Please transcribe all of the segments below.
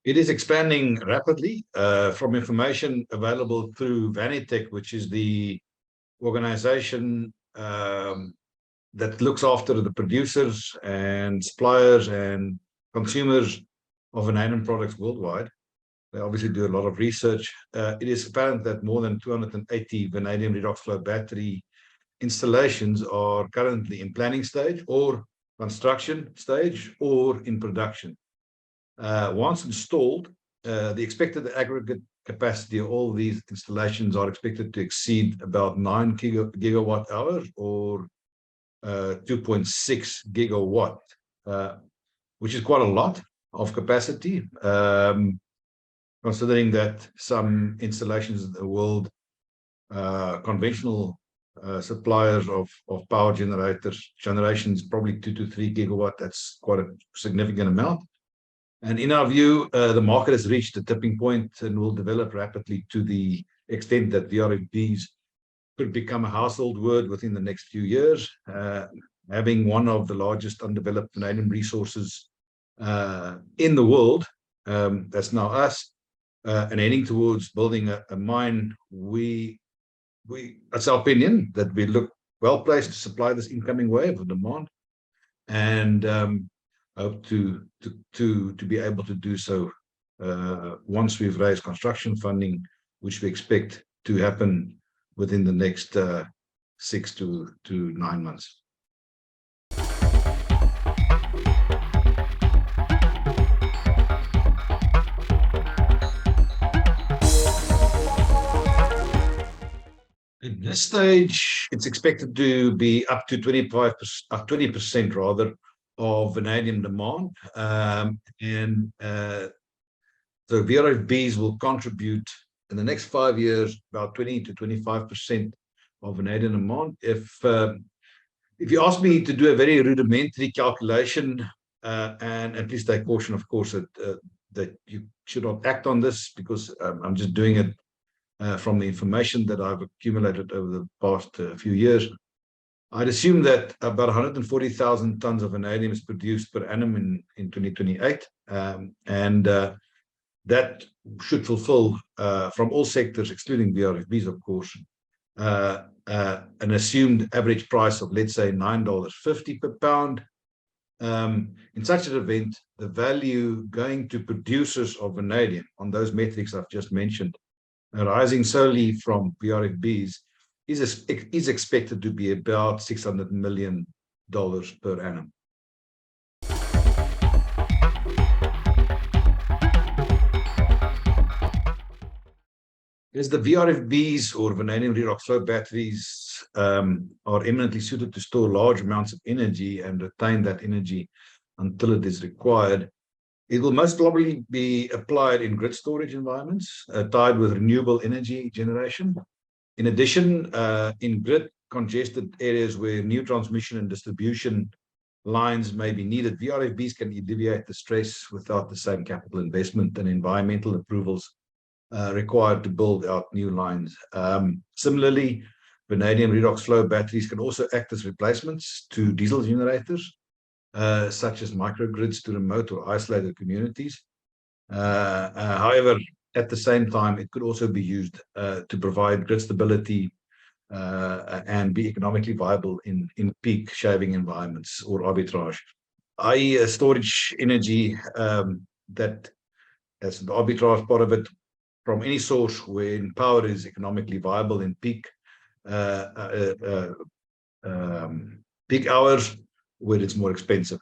It is expanding rapidly. From information available through Vanitech, which is the organization that looks after the producers and suppliers and consumers of vanadium products worldwide. They obviously do a lot of research. It is apparent that more than 280 vanadium redox flow battery installations are currently in planning stage or construction stage or in production. Once installed, the expected aggregate capacity of all these installations are expected to exceed about 9 gigawatt hours or 2.6 gigawatt, which is quite a lot of capacity, considering that some installations in the world, conventional suppliers of power generations, probably 2 to 3 gigawatt. That's quite a significant amount. And in our view, the market has reached a tipping point and will develop rapidly to the extent that VRFBs could become a household word within the next few years. Having one of the largest undeveloped vanadium resources in the world, that's now us, and heading towards building a mine, it's our opinion that we look well placed to supply this incoming wave of demand, and hope to be able to do so once we've raised construction funding, which we expect to happen within the next 6 to 9 months. At this stage, it's expected to be up to 20% rather of vanadium demand, and so VRFBs will contribute in the next 5 years about 20 to 25% of vanadium demand. If you ask me to do a very rudimentary calculation, and please take caution, of course, that you should not act on this, because I'm just doing it from the information that I've accumulated over the past few years. I'd assume that about 140,000 tons of vanadium is produced per annum in 2028, and that should fulfill, from all sectors, excluding VRFBs, of course, an assumed average price of, let's say, $9.50 per pound. In such an event, the value going to producers of vanadium on those metrics I've just mentioned, arising solely from VRFBs, is expected to be about $600 million per annum. As the VRFBs, or vanadium redox flow batteries, are eminently suited to store large amounts of energy and retain that energy until it is required, it will most probably be applied in grid storage environments tied with renewable energy generation. In addition, in grid congested areas where new transmission and distribution lines may be needed, VRFBs can alleviate the stress without the same capital investment and environmental approvals required to build out new lines. Similarly, vanadium redox flow batteries can also act as replacements to diesel generators, such as microgrids to remote or isolated communities. However, at the same time, it could also be used to provide grid stability and be economically viable in peak shaving environments or arbitrage, i.e. storage energy that has the arbitrage part of it from any source when power is economically viable in peak hours where it's more expensive.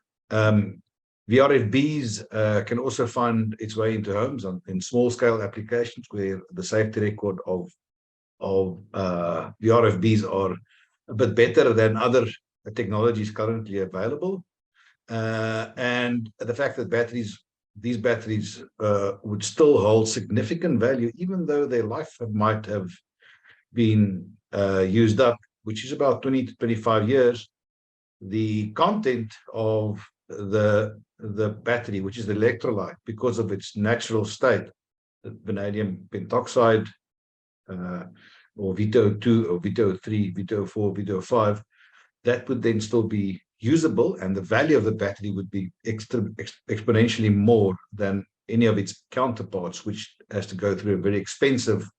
VRFBs can also find its way into homes in small-scale applications where the safety record of VRFBs are a bit better than other technologies currently available. And the fact that these batteries would still hold significant value, even though their life might have been used up, which is about 20 to 25 years. The content of the battery, which is the electrolyte, because of its natural state, vanadium pentoxide, or VTO2 or VTO3, VTO4, VTO5, that would then still be usable, and the value of the battery would be exponentially more than any of its counterparts, which has to go through a very expensive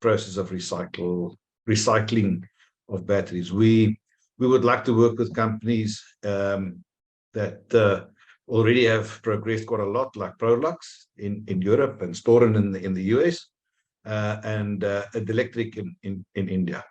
process of recycling of batteries. We would like to work with companies that already have progressed quite a lot, like Prolux in Europe and Storen in the US, and Electric in India.